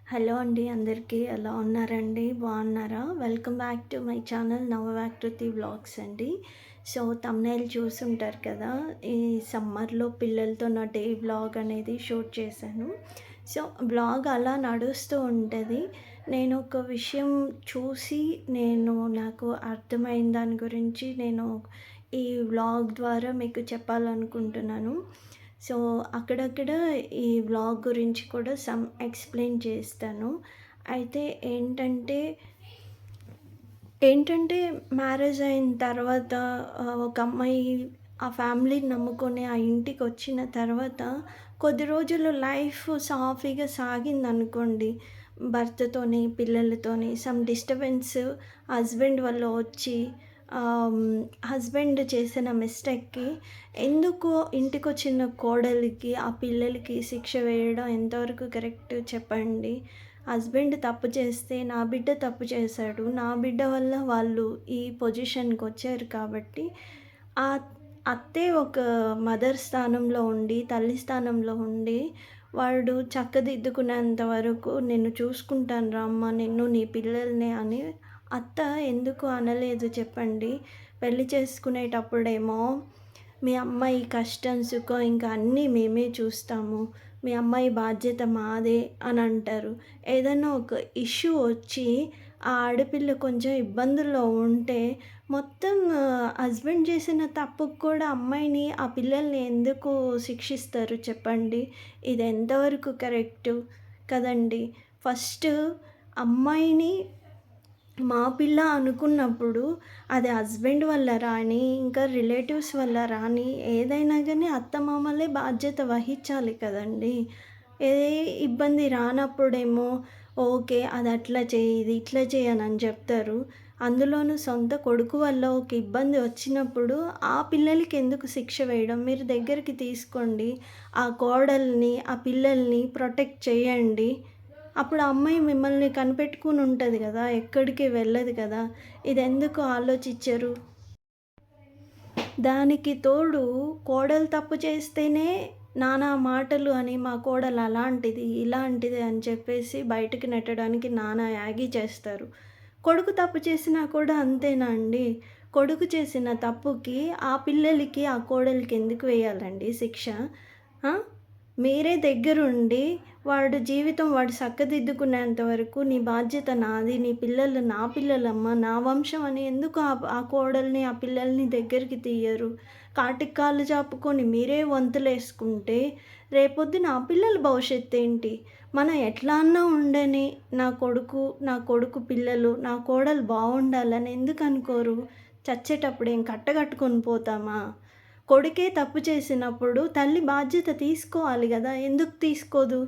Hello అండి అందరికీ ఎలా ఉన్నారండి? బాగున్నారా? Welcome back to my channel Navavyakruti vlogs అండి. సో థంబ్‌నెయిల్ చూసుంటారు కదా! ఈ సమ్మర్‌లో పిల్లలతో నా డే వ్లాగ్ అనేది షూట్ చేశాను. సో వ్లాగ్ అలా నడుస్తూ ఉంటది. నేను ఒక విషయం చూసి నాకు అర్థమైన దాని గురించి ఈ వ్లాగ్ ద్వారా మీకు చెప్పాలనుకుంటున్నాను. సో అక్కడక్కడ ఈ వ్లాగ్ గురించి కూడా ఎక్స్‌ప్లెయిన్ చేస్తాను. అయితే ఏంటంటే ఏంటంటే మ్యారేజ్ అయిన తర్వాత ఒక అమ్మాయి ఆ ఫ్యామిలీని నమ్ముకొని ఆ ఇంటికొచ్చిన తర్వాత కొద్ది రోజులు లైఫ్ సాఫీగా సాగిందనుకోండి. భర్తతోని, పిల్లలతోని సమ్ డిస్టర్బెన్స్ హస్బెండ్ వల్ల వచ్చి ఆహ్, హస్బెండ్ చేసిన మిస్టేక్‌కి ఎందుకు ఇంటికొచ్చిన కోడలికి, ఆ పిల్లలకి శిక్ష వేయడం ఎంతవరకు కరెక్ట్ చెప్పండి? హస్బెండ్ తప్పు చేస్తే, నా బిడ్డ తప్పు చేశాడు. నా బిడ్డ వల్ల వాళ్ళు ఈ పొజిషన్‌కొచ్చారు కాబట్టి, ఆ అత్తే ఒక మదర్ స్థానంలో ఉండి, తల్లి స్థానంలో ఉండి, వాడు చక్కదిద్దుకునేంత వరకు నిన్ను చూసుకుంటాను రా అమ్మ, నిన్ను, నీ పిల్లల్ని అని అత్త ఎందుకు అనలేదు చెప్పండి? పెళ్లి చేసుకునేటప్పుడేమో మీ అమ్మాయి కష్టం, సుఖం ఇంకా అన్నీ మేమే చూస్తాము. మీ అమ్మాయి బాధ్యత మాదే అని అంటారు. ఏదైనా ఒక ఇష్యూ వచ్చి ఆ ఆడపిల్ల కొంచెం ఇబ్బందుల్లో ఉంటే మొత్తం హస్బెండ్ చేసిన తప్పుకు కూడా అమ్మాయిని, ఆ పిల్లల్ని ఎందుకు శిక్షిస్తారు చెప్పండి? ఇది ఎంతవరకు కరెక్టు? కదండీ! ఫస్టు అమ్మాయిని మా పిల్ల అనుకున్నప్పుడు అది హస్బెండ్ వల్ల రాని, ఇంకా రిలేటివ్స్ వల్ల రాని, ఏదైనా గానీ అత్తమామలే బాధ్యత వహించాలి కదండీ! ఏ ఇబ్బంది రానప్పుడేమో ఓకే. అది అట్లా చెయ్యి, ఇది ఇట్లా చెయ్యి అని చెప్తారు. అందులోనూ సొంత కొడుకు వల్ల ఒక ఇబ్బంది వచ్చినప్పుడు ఆ పిల్లలకి ఎందుకు శిక్ష వేయడం? మీరు దగ్గరికి తీసుకోండి. ఆ కోడల్ని, ఆ పిల్లల్ని ప్రొటెక్ట్ చేయండి. అప్పుడు ఆ అమ్మాయి మిమ్మల్ని కనిపెట్టుకొని ఉంటది గదా! ఎక్కడికి వెళ్ళదు కదా! ఇదెందుకు ఆలోచిచ్చరు? దానికి తోడు కోడలు తప్పు చేస్తేనే నానా మాటలు అని, మా కోడలు అలాంటిది, ఇలాంటిది అని చెప్పేసి బయటకి నెట్టడానికి నానా యాగీ చేస్తారు. కొడుకు తప్పు చేసినా కూడా అంతేనా అండి? కొడుకు చేసిన తప్పుకి ఆ పిల్లలకి, ఆ కోడలికి ఎందుకు వేయాలండి శిక్ష? ఆ! మీరే దగ్గరుండి వాడు చక్కదిద్దుకునేంత వరకు నీ బాధ్యత నాది. నీ పిల్లలు నా పిల్లలమ్మ, నా వంశం అని ఎందుకు ఆ కోడల్ని, ఆ పిల్లల్ని దగ్గరికి తీయరు? కాటికి కాళ్ళు చాపుకొని మీరే వంతులేసుకుంటే రేపొద్దున ఆ పిల్లల భవిష్యత్తేంటి? మనం ఎట్లా అన్నా ఉండని నా కొడుకు పిల్లలు, నా కోడలు బావుండాలని ఎందుకనుకోరు? చచ్చేటప్పుడేం కట్టగట్టుకొని పోతామా? కొడుకే తప్పు చేసినప్పుడు తల్లి బాధ్యత తీసుకోవాలి గదా! ఎందుకు తీసుకోదు?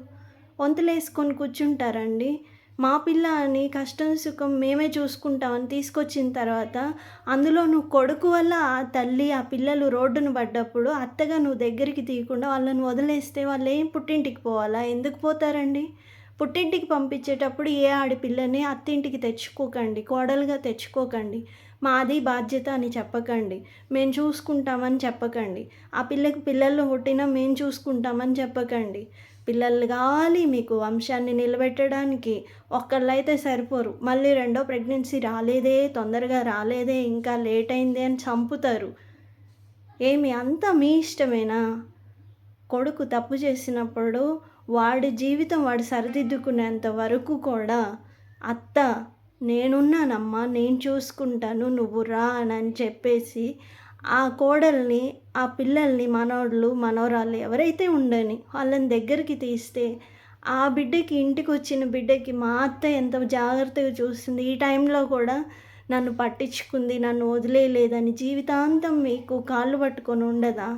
వంతులేసుకొని కూర్చుంటారండి. మా పిల్ల అని కష్టం, సుఖం మేమే చూసుకుంటామని తీసుకొచ్చిన తర్వాత, అందులో నువ్వు కొడుకు వల్ల ఆ తల్లి, ఆ పిల్లలు రోడ్డున పడ్డప్పుడు అత్తగా నువ్వు దగ్గరికి తీయకుండా వాళ్ళని వదిలేస్తే వాళ్ళేం పుట్టింటికి పోవాలా? ఎందుకు పోతారండి? పుట్టింటికి పంపించేటప్పుడు ఏ ఆడపిల్లని అత్తింటికి తెచ్చుకోకండి. కోడలుగా తెచ్చుకోకండి. మాది బాధ్యత అని చెప్పకండి. మేము చూసుకుంటామని చెప్పకండి. ఆ పిల్లకి పిల్లలు పుట్టినా మేము చూసుకుంటామని చెప్పకండి. పిల్లలు కావాలి మీకు వంశాన్ని నిలబెట్టడానికి. ఒక్కళ్ళైతే సరిపోరు. మళ్ళీ రెండో ప్రెగ్నెన్సీ రాలేదే, తొందరగా రాలేదే, ఇంకా లేట్ అయిందే అని చంపుతారు. ఏమి అంతా మీ ఇష్టమేనా? కొడుకు తప్పు చేసినప్పుడు వాడి జీవితం వాడు సరిదిద్దుకునేంత వరకు కూడా అత్త నేనున్నానమ్మా, నేను చూసుకుంటాను, నువ్వు రా అని చెప్పేసి ఆ కోడల్ని, ఆ పిల్లల్ని, మనోళ్ళు, మనవరాళ్ళు ఎవరైతే ఉండని వాళ్ళని దగ్గరికి తీస్తే ఆ బిడ్డకి, ఇంటికొచ్చిన బిడ్డకి మా అత్త ఎంత జాగ్రత్తగా చూస్తుంది. ఈ టైంలో కూడా నన్ను పట్టించుకుంది, నన్ను వదిలేయలేదని జీవితాంతం మీకు కాళ్ళు పట్టుకొని ఉండదా?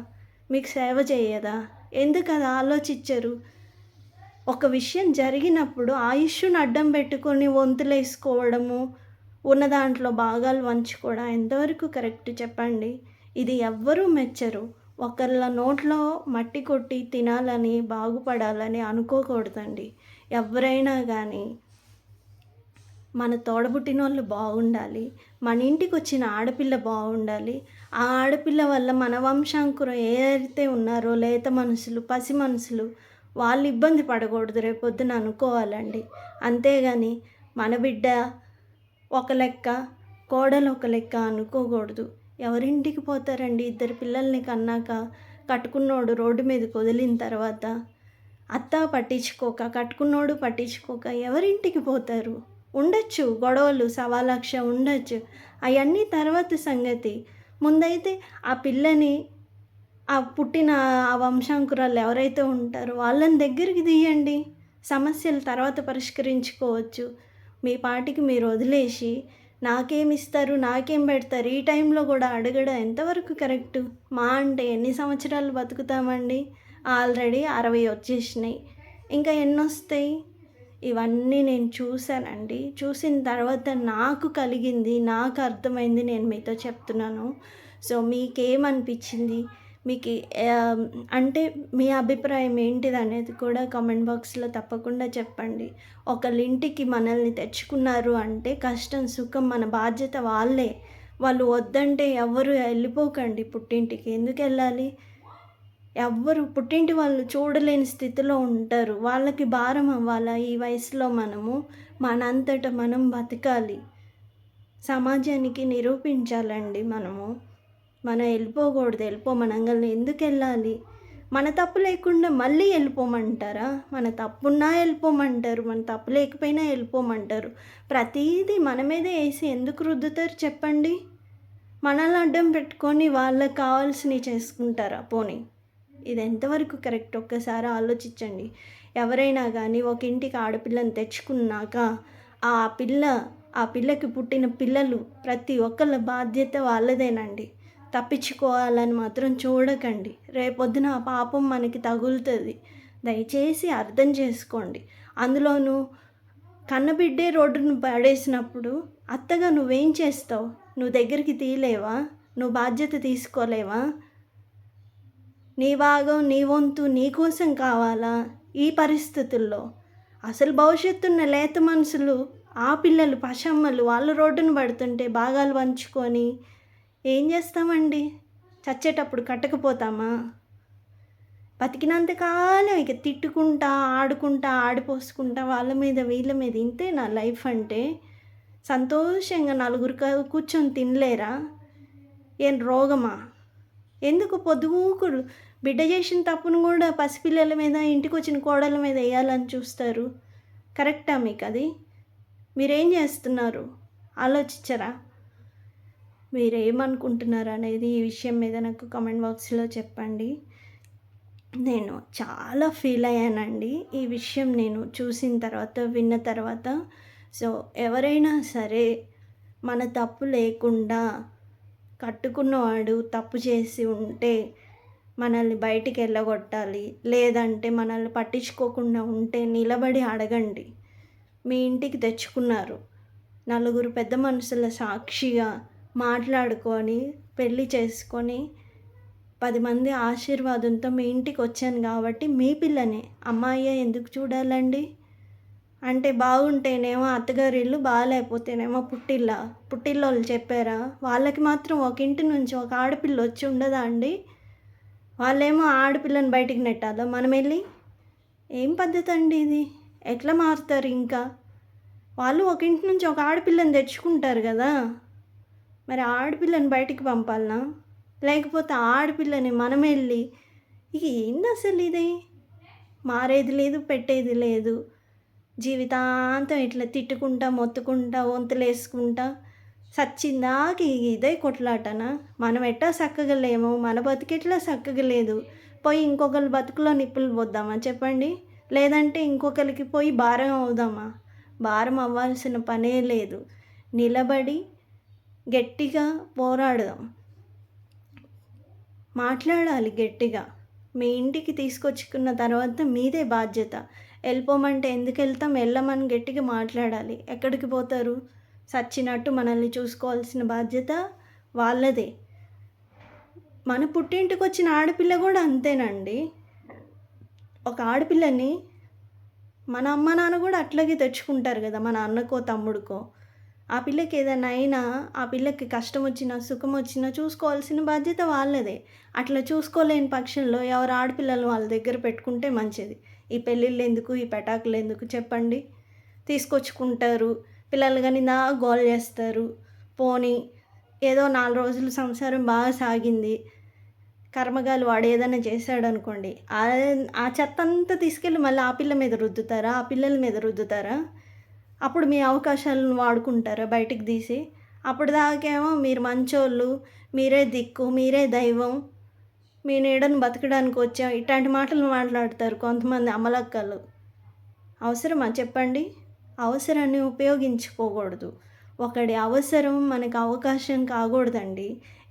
మీకు సేవ చేయదా? ఎందుకది ఆలోచిచ్చరు? ఒక విషయం జరిగినప్పుడు ఆ ఇష్యూని అడ్డం పెట్టుకొని వంతులేసుకోవడము, ఉన్న దాంట్లో భాగాలు పంచుకోవడం ఎంతవరకు కరెక్ట్ చెప్పండి? ఇది ఎవ్వరూ మెచ్చరు. ఒకళ్ళ నోట్లో మట్టి కొట్టి తినాలని, బాగుపడాలని అనుకోకూడదండి. ఎవ్వరైనా గానీ మన తోడబుట్టినోళ్ళు బాగుండాలి. మన ఇంటికొచ్చిన ఆడపిల్ల బాగుండాలి. ఆ ఆడపిల్ల వల్ల మన వంశాంకురం ఎవరైతే ఉన్నారో లేత మనసులు, పసి మనసులు వాళ్ళు ఇబ్బంది పడకూడదు రేపొద్దున అనుకోవాలండి. అంతేగాని మన బిడ్డ ఒక లెక్క, కోడలు ఒక లెక్క అనుకోకూడదు. ఎవరింటికి పోతారండి ఇద్దరు పిల్లల్ని కన్నాక? కట్టుకున్నోడు రోడ్డు మీదకి వదిలిన తర్వాత అత్త పట్టించుకోక, కట్టుకున్నోడు పట్టించుకోక ఎవరింటికి పోతారు? ఉండొచ్చు గొడవలు, సవాలక్ష ఉండొచ్చు. అయన్నీ తర్వాత సంగతి. ముందైతే ఆ పిల్లని, ఆ పుట్టిన ఆ వంశాంకురాలు ఎవరైతే ఉంటారో వాళ్ళని దగ్గరికి తీయండి. సమస్యలు తర్వాత పరిష్కరించుకోవచ్చు. మీ పాటికి మీరు వదిలేసి నాకేమిస్తారు, నాకేం పెడతారు ఈ టైంలో కూడా అడగడం ఎంతవరకు కరెక్టు? మా అంటే ఎన్ని సంవత్సరాలు బతుకుతామండి? ఆల్రెడీ 60 వచ్చేసినాయి. ఇంకా ఎన్నొస్తాయి? ఇవన్నీ నేను చూశానండి. చూసిన తర్వాత నాకు కలిగింది, నాకు అర్థమైంది నేను మీతో చెప్తున్నాను. సో మీకేమనిపించింది? మీకు అంటే మీ అభిప్రాయం ఏంటిదనేది కూడా కామెంట్ బాక్స్‌లో తప్పకుండా చెప్పండి. ఒకళ్ళింటికి మనల్ని తెచ్చుకున్నారు అంటే కష్టం, సుఖం మన బాధ్యత వాళ్ళే. వాళ్ళు వద్దంటే ఎవ్వరు ఎళ్ళిపోకండి పుట్టింటికి. ఎందుకెళ్ళాలి? ఎవ్వరు పుట్టింటి వాళ్ళు చూడలేని స్థితిలో ఉంటారు. వాళ్ళకి భారం అవ్వాలా ఈ వయసులో మనము? మనంతట మనం బతకాలి. సమాజానికి నిరూపించాలండి మనము. మనం వెళ్ళిపోకూడదు. వెళ్ళిపోమనంగాల్నే ఎందుకెళ్ళాలి? మన తప్పు లేకుండా మళ్ళీ వెళ్ళిపోమంటారా? మన తప్పున్నా వెళ్ళిపోమంటారు. మన తప్పు లేకపోయినా వెళ్ళిపోమంటారు. ప్రతీదీ మన మీదే ఏసి ఎందుకు రుద్దుతారు చెప్పండి? మనల్ని అడ్డం పెట్టుకొని వాళ్ళకి కావాల్సినవి చేసుకుంటారా పోనీ? ఇది ఎంతవరకు కరెక్ట్ ఒక్కసారి ఆలోచించండి. ఎవరైనా కానీ ఒక ఇంటికి ఆడపిల్లని తెచ్చుకున్నాక ఆ పిల్ల, ఆ పిల్లకి పుట్టిన పిల్లలు ప్రతి ఒక్కళ్ళ బాధ్యత వాళ్ళదేనండి. తప్పించుకోవాలని మాత్రం చూడకండి. రేపొద్దున ఆ పాపం మనకి తగులుతుంది. దయచేసి అర్థం చేసుకోండి. అందులోనూ కన్నబిడ్డే రోడ్డును పడేసినప్పుడు అత్తగా నువ్వేం చేస్తావు? నువ్వు దగ్గరికి తీయలేవా? నువ్వు బాధ్యత తీసుకోలేవా? నీ భాగం, నీ వంతు నీకోసం కావాలా ఈ పరిస్థితుల్లో? అసలు భవిష్యత్తున్న లేత మనుషులు, ఆ పిల్లలు పశమ్మలు వాళ్ళు రోడ్డున పడుతుంటే భాగాలు పంచుకొని ఏం చేస్తామండి? చచ్చేటప్పుడు కట్టకపోతామా? బతికినంతకాలం ఇక తిట్టుకుంటా, ఆడుకుంటా, ఆడిపోసుకుంటా వాళ్ళ మీద వీళ్ళ మీద ఇంతేనా లైఫ్ అంటే? సంతోషంగా నలుగురు కూర్చొని తినలేరా? ఏం రోగమా? ఎందుకు పొద్దుగూకులు బిడ్డ చేసిన తప్పును కూడా పసిపిల్లల మీద, ఇంటికొచ్చిన కోడళ్ళ మీద వేయాలని చూస్తారు? కరెక్టా మీకు అది? మీరేం చేస్తున్నారు? ఆలోచించరా? మీరేమనుకుంటున్నారు అనేది ఈ విషయం మీద నాకు కామెంట్ బాక్స్లో చెప్పండి. నేను చాలా ఫీల్ అయ్యానండి ఈ విషయం నేను చూసిన తర్వాత, విన్న తర్వాత. సో ఎవరైనా సరే మన తప్పు లేకుండా కట్టుకున్నవాడు తప్పు చేసి ఉంటే మనల్ని బయటికి వెళ్ళగొట్టాలి. లేదంటే మనల్ని పట్టించుకోకుండా ఉంటే నిలబడి అడగండి. మీ ఇంటికి తెచ్చుకున్నారు, నలుగురు పెద్ద మనుషుల సాక్షిగా మాట్లాడుకొని పెళ్ళి చేసుకొని 10 మంది ఆశీర్వాదంతో మీ ఇంటికి వచ్చాను కాబట్టి మీ పిల్లనే అమ్మాయే ఎందుకు చూడాలండి? అంటే బాగుంటేనేమో అత్తగారి ఇల్లు, బాగాలేకపోతేనేమో పుట్టిల్లోళ్ళు చెప్పారా? వాళ్ళకి మాత్రం ఒక ఇంటి నుంచి ఒక ఆడపిల్ల వచ్చి ఉండదా అండి? వాళ్ళేమో ఆడపిల్లని బయటికి నెట్టాలా మనం వెళ్ళి? ఏం పద్ధతి అండి ఇది? ఎట్లా మారుతారు ఇంకా? వాళ్ళు ఒక ఇంటి నుంచి ఒక ఆడపిల్లని తెచ్చుకుంటారు కదా, మరి ఆడపిల్లని బయటికి పంపాలనా? లేకపోతే ఆడపిల్లని మనం వెళ్ళి ఇక ఏంది అసలు ఇది? మారేది లేదు, పెట్టేది లేదు. జీవితాంతం ఇట్లా తిట్టుకుంటా, మొత్తుకుంటా, వంతులేసుకుంటా సచ్చిందాక ఇదే కొట్లాటనా? మనం ఎట్టా చక్కగా లేము, మన బతుకెట్లా చక్కగా లేదు. పోయి ఇంకొకరి బతుకులో నిప్పులు పోద్దామా చెప్పండి? లేదంటే ఇంకొకరికి పోయి భారం అవుదామా? భారం అవ్వాల్సిన పనే లేదు. నిలబడి గట్టిగా పోరాడదాం, మాట్లాడాలి గట్టిగా. మీ ఇంటికి తీసుకొచ్చుకున్న తర్వాత మీదే బాధ్యత. వెళ్ళిపోమంటే ఎందుకు వెళ్తాం? వెళ్ళమని గట్టిగా మాట్లాడాలి. ఎక్కడికి పోతారు? సచ్చినట్టు మనల్ని చూసుకోవాల్సిన బాధ్యత వాళ్ళదే. మన పుట్టింటికి వచ్చిన ఆడపిల్ల కూడా అంతేనండి. ఒక ఆడపిల్లని మన అమ్మ నాన్న కూడా అట్లాగే తెచ్చుకుంటారు కదా, మన అన్నకో తమ్ముడికో. ఆ పిల్లకి ఏదైనా అయినా, ఆ పిల్లకి కష్టం వచ్చినా, సుఖం వచ్చినా చూసుకోవాల్సిన బాధ్యత వాళ్ళదే. అట్లా చూసుకోలేని పక్షంలో ఎవరు ఆడపిల్లలు వాళ్ళ దగ్గర పెట్టుకుంటే మంచిది. ఈ పెళ్ళిళ్ళు ఎందుకు, ఈ పెటాకులు ఎందుకు చెప్పండి? తీసుకొచ్చుకుంటారు. పిల్లలు గాని గోల చేస్తారు. పోనీ ఏదో 4 రోజులు సంసారం బాగా సాగింది. కర్మగాలి వాడేదైనా చేశాడనుకోండి, ఆ చెత్తంతా తీసుకెళ్ళి మళ్ళీ ఆ పిల్ల మీద రుద్దుతారా? ఆ పిల్లల మీద రుద్దుతారా? అప్పుడు మీ అవకాశాలను వాడుకుంటారా బయటికి తీసి? అప్పటిదాకేమో మీరు మంచోళ్ళు, మీరే దిక్కు, మీరే దైవం, మీ నీడను బతకడానికి వచ్చాం, ఇట్లాంటి మాటలు మాట్లాడతారు కొంతమంది అమ్మలక్కలు. అవసరమా చెప్పండి? అవసరాన్ని ఉపయోగించుకోకూడదు. ఒకడి అవసరం మనకు అవకాశం కాకూడదండి.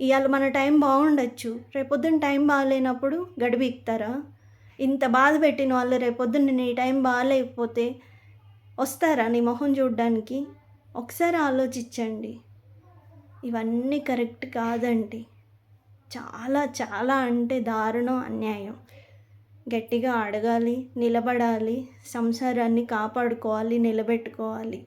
ఇవాళ మన టైం బాగుండొచ్చు, రేపొద్దున టైం బాగాలేనప్పుడు గడిబిక్తారా? ఇంత బాధ పెట్టిన వాళ్ళు రేపొద్దున నీ టైం బాగాలేకపోతే వస్తారా నీ మొహం చూడ్డానికి? ఒకసారి ఆలోచించండి. ఇవన్నీ కరెక్ట్ కాదండి. చాలా చాలా అంటే దారుణం, అన్యాయం. గట్టిగా అడగాలి, నిలబడాలి, సంసారాన్ని కాపాడుకోవాలి, నిలబెట్టుకోవాలి.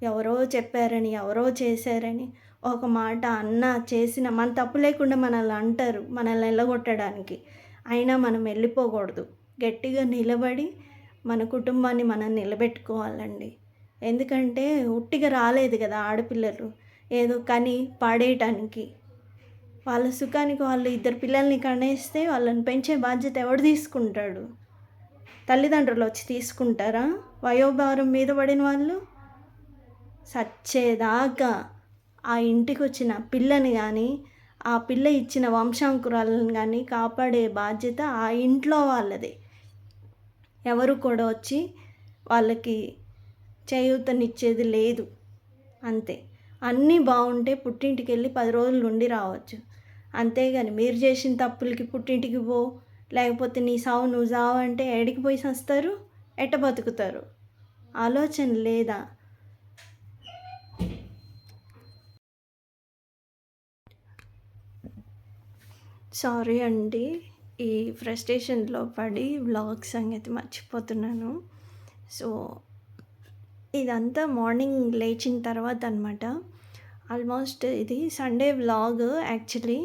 ఎవరో చెప్పారని, ఎవరో చేశారని ఒక మాట అన్నా చేసిన మన తప్పు లేకుండా మనల్ని అంటారు, మనల్ని ఎల్లగొట్టడానికి. అయినా మనం వెళ్ళిపోకూడదు. గట్టిగా నిలబడి మన కుటుంబాన్ని మనం నిలబెట్టుకోవాలండి. ఎందుకంటే ఉట్టిగా రాలేదు కదా ఆడపిల్లలు, ఏదో కని పాడేయటానికి. వాళ్ళ సుఖానికి వాళ్ళు 2 పిల్లల్ని కనేస్తే వాళ్ళని పెంచే బాధ్యత ఎవడు తీసుకుంటాడు? తల్లిదండ్రులు వచ్చి తీసుకుంటారా? వయోభారం మీద పడిన వాళ్ళు సచ్చేదాకా ఆ ఇంటికి వచ్చిన పిల్లని కానీ, ఆ పిల్ల ఇచ్చిన వంశాంకురాలను కానీ కాపాడే బాధ్యత ఆ ఇంట్లో వాళ్ళదే. ఎవరు కూడా వచ్చి వాళ్ళకి చేయూతనిచ్చేది లేదు. అంతే. అన్నీ బాగుంటే పుట్టింటికి వెళ్ళి 10 రోజులు ఉండి రావచ్చు. అంతేగాని మీరు చేసిన తప్పులకి పుట్టింటికి పో, లేకపోతే నీ సావు నువ్వు సావు అంటే ఏడికి పోయి సస్తారు? ఎట్ట బతుకుతారు? ఆలోచన లేదా? సారీ అండి, ఈ ఫ్రస్ట్రేషన్లో పడి వ్లాగ్ సంగతి మర్చిపోతున్నాను. సో ఇదంతా మార్నింగ్ లేచిన తర్వాత అనమాట. ఆల్మోస్ట్ ఇది సండే వ్లాగ్ యాక్చువల్లీ.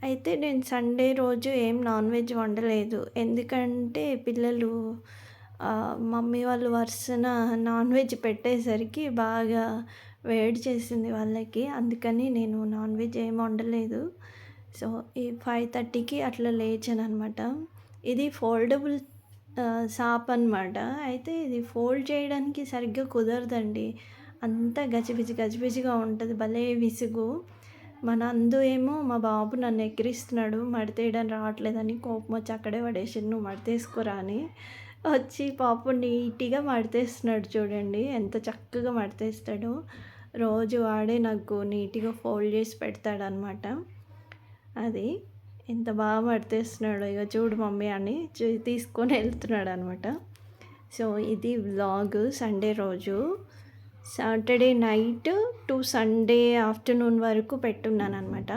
అయితే నేను సండే రోజు ఏం నాన్ వెజ్ వండలేదు. ఎందుకంటే పిల్లలు మమ్మీ వాళ్ళు వరుసన నాన్ వెజ్ పెట్టేసరికి బాగా వేడి చేసింది వాళ్ళకి. అందుకని నేను నాన్ వెజ్ ఏం వండలేదు. సో ఈ 5:30కి అట్లా లేచాననమాట. ఇది ఫోల్డబుల్ సాప్ అనమాట. అయితే ఇది ఫోల్డ్ చేయడానికి సరిగ్గా కుదరదండి. అంతా గజిబిజిగా ఉంటుంది. భలే విసుగు. మన అందు ఏమో మా బాబు నన్ను ఎక్కిరిస్తున్నాడు, మడతేయడం రావట్లేదని. కోపం వచ్చి అక్కడే పడేసాను, నువ్వు మడతేసుకోరా అని. వచ్చి పాపం నీట్గా మడతేస్తున్నాడు. చూడండి ఎంత చక్కగా మడతేస్తాడో. రోజు వాడే నాకు నీట్గా ఫోల్డ్ చేసి పెడతాడనమాట. అది ఎంత బాగా మడతేస్తున్నాడో, ఇక చూడు మమ్మీ అని తీసుకొని వెళ్తున్నాడు అనమాట. సో ఇది వ్లాగ్ సండే రోజు. Saturday night to Sunday afternoon వరకు పెట్టున్నాను అనమాట.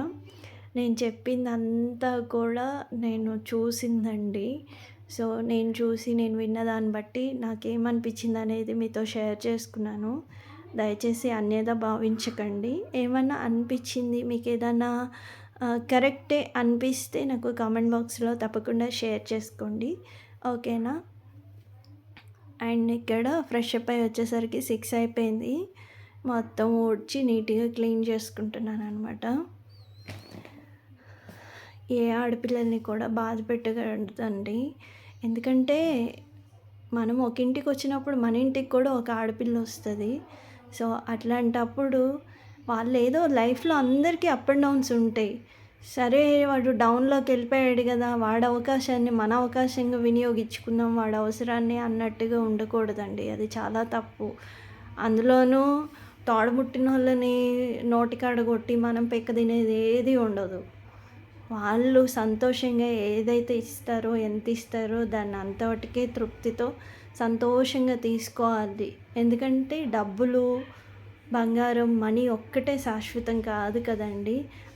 నేను చెప్పిందంతా కూడా నేను చూసిందండి. సో నేను విన్న దాన్ని బట్టి నాకేమనిపించింది అనేది మీతో షేర్ చేసుకున్నాను. దయచేసి అన్యదా భావించకండి. ఏమన్నా అనిపించింది, మీకు ఏదైనా కరెక్టే అనిపిస్తే నాకు కామెంట్ బాక్స్లో తప్పకుండా షేర్ చేసుకోండి, ఓకేనా? అండ్ ఇక్కడ ఫ్రెష్ అప్ అయ్యి వచ్చేసరికి 6 అయిపోయింది. మొత్తం ఊడ్చి నీట్గా క్లీన్ చేసుకుంటున్నాను అనమాట. ఏ ఆడపిల్లల్ని కూడా బాధ పెట్టకూడదండి. ఎందుకంటే మనం ఒక ఇంటికి వచ్చినప్పుడు మన ఇంటికి కూడా ఒక ఆడపిల్ల వస్తుంది. సో అట్లాంటప్పుడు వాళ్ళు ఏదో లైఫ్లో అందరికీ అప్ అండ్ డౌన్స్ ఉంటాయి. సరే వాడు డౌన్లోకి వెళ్ళిపోయాడు కదా, వాడి అవకాశాన్ని మన అవకాశంగా వినియోగించుకుందాం, వాడి అవసరాన్ని అన్నట్టుగా ఉండకూడదండి. అది చాలా తప్పు. అందులోనూ తోడబుట్టిన వాళ్ళని నోటికాడ కొట్టి మనం పెక్క తినేది ఏది ఉండదు. వాళ్ళు సంతోషంగా ఏదైతే ఇస్తారో, ఎంత ఇస్తారో దాన్ని అంతటికే తృప్తితో సంతోషంగా తీసుకోవాలి. ఎందుకంటే డబ్బులు, బంగారం, మనీ ఒక్కటే శాశ్వతం కాదు కదండి.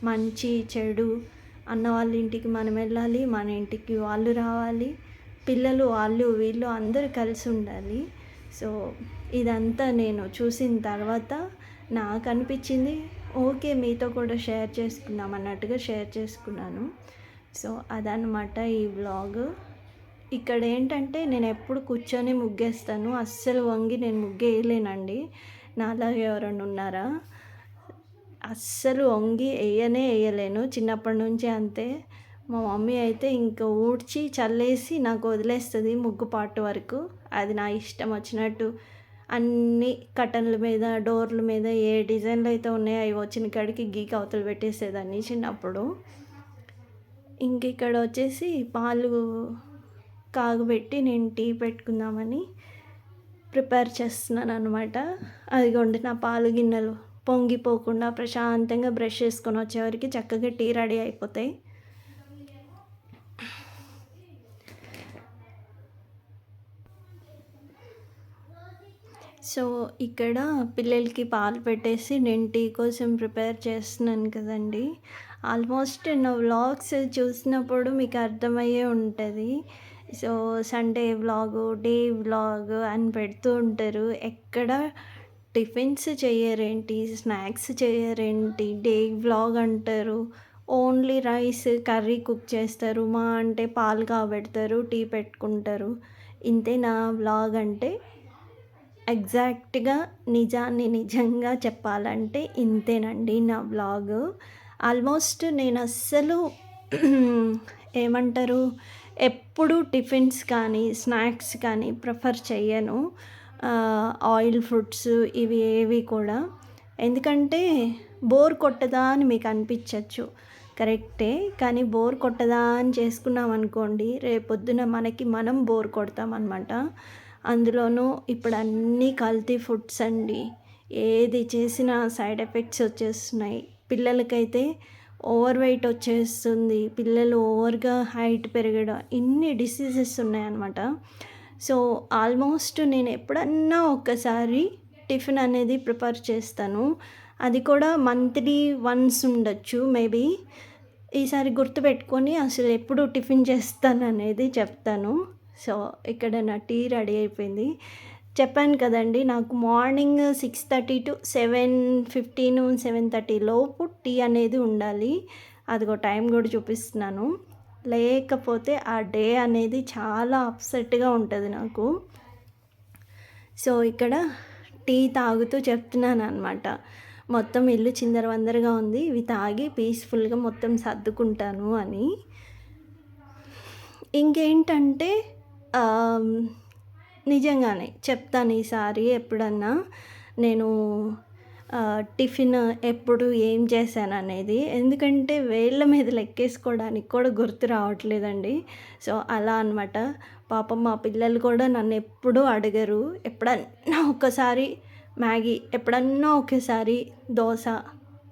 మంచి చెడు అన్న వాళ్ళ ఇంటికి మనం వెళ్ళాలి, మన ఇంటికి వాళ్ళు రావాలి, పిల్లలు వాళ్ళు వీళ్ళు అందరూ కలిసి ఉండాలి. సో ఇదంతా నేను చూసిన తర్వాత నాకు అనిపించింది, ఓకే మీతో కూడా షేర్ చేసుకుందాం అన్నట్టుగా షేర్ చేసుకున్నాను. సో అదనమాట ఈ వ్లాగ్. ఇక్కడ ఏంటంటే నేనెప్పుడు కూర్చొని ముగ్గేస్తాను. అస్సలు వంగి నేను ముగ్గేయలేనండి. నాలాగా ఎవరైనా ఉన్నారా? అస్సలు వంగి ఎయ్యలేను. చిన్నప్పటి నుంచి అంతే. మా మమ్మీ అయితే ఇంక ఊడ్చి, చల్లేసి నాకు వదిలేస్తది ముగ్గు పార్ట్ వరకు. అది నా ఇష్టం వచ్చినట్టు అన్నీ కర్టన్ల మీద, డోర్ల మీద ఏ డిజైన్‌లు అయితే ఉన్నాయో అవి వచ్చిన కాడికి గీకి అవతల పెట్టేసేదాన్ని చిన్నప్పుడు. ఇంకిక్కడ వచ్చేసి పాలు కాగబెట్టి నేను టీ పెట్టుకుందామని ప్రిపేర్ చేస్తున్నాననమాట. అదిగోండి నా పాలు గిన్నెలు పొంగిపోకుండా ప్రశాంతంగా బ్రష్ చేసుకొని వచ్చేవరకి చక్కగా టీ రెడీ అయిపోతాయి. సో, ఇక్కడ పిల్లలకి పాలు పెట్టేసి నేను టీ కోసం ప్రిపేర్ చేస్తున్నాను కదండీ! ఆల్మోస్ట్ నా వ్లాగ్స్ చూసినప్పుడు మీకు అర్థమయ్యే ఉంటది. So, Sunday vlog, day vlog అని పెడుతూ ఉంటారు. ఎక్కడ టిఫిన్స్ చెయ్యరేంటి, స్నాక్స్ చెయ్యరేంటి, డే వ్లాగ్ అంటారు. ఓన్లీ రైస్, కర్రీ కుక్ చేస్తారు. అంటే పాలు కాబెడతారు, టీ పెట్టుకుంటారు. ఇంతేనా వ్లాగ్ అంటే? ఎగ్జాక్ట్‌గా నిజాన్ని నిజంగా చెప్పాలంటే ఇంతేనండి నా వ్లాగు. ఆల్మోస్ట్ నేనస్సలు ఏమంటారు, ఎప్పుడు టిఫిన్స్ కానీ, స్నాక్స్ కానీ ప్రిఫర్ చెయ్యను. ఆయిల్ ఫుడ్స్ ఇవి ఏవి కూడా. ఎందుకంటే బోర్ కొట్టదా అని మీకు అనిపించచ్చు. కరెక్టే. కానీ బోర్ కొట్టదా అని చేసుకున్నామనుకోండి, రేపొద్దున మనకి మనం బోర్ కొడతామనమాట. అందులోనూ ఇప్పుడు అన్నీ కల్తీ ఫుడ్స్ అండి. ఏది చేసినా సైడ్ ఎఫెక్ట్స్ వచ్చేస్తున్నాయి. పిల్లలకైతే ఓవర్ వెయిట్ వచ్చేస్తుంది. పిల్లలు ఓవర్‌గా హైట్ పెరగడం ఇన్ని డిసీజెస్ ఉన్నాయన్నమాట. సో, ఆల్మోస్ట్ నేను ఎప్పుడన్నా ఒక్కసారి టిఫిన్ అనేది ప్రిపేర్ చేస్తాను. అది కూడా మంత్లీ వన్స్ ఉండొచ్చు మేబీ. ఈసారి గుర్తుపెట్టుకొని అసలు ఎప్పుడు టిఫిన్ చేస్తాననేది చెప్తాను. సో, ఇక్కడ నా టీ రెడీ అయిపోయింది. చెప్పాను కదండీ! నాకు మార్నింగ్ 6:30 టు 7:15, 7:30 లోపు టీ అనేది ఉండాలి. అదిగో టైం కూడా చూపిస్తున్నాను. లేకపోతే ఆ డే అనేది చాలా అప్సెట్‌గా ఉంటది నాకు. సో, ఇక్కడ టీ తాగుతూ చెప్తున్నాననమాట. మొత్తం ఇల్లు చిందరవందరగా ఉంది. ఇవి తాగి పీస్‌ఫుల్‌గా మొత్తం సర్దుకుంటాను అని. ఇంకేంటంటే నిజంగానే చెప్తాను ఈసారి ఎప్పుడన్నా నేను టిఫిన్ ఎప్పుడు ఏం చేశాననేది. ఎందుకంటే వేళ్ళ మీద లెక్కేసుకోవడానికి కూడా గుర్తు రావట్లేదండి. సో, అలా అనమాట. పాపం మా పిల్లలు కూడా నన్నెప్పుడూ అడగరు. ఎప్పుడన్నా ఒక్కసారి మ్యాగీ, ఎప్పుడన్నా ఒకేసారి దోస,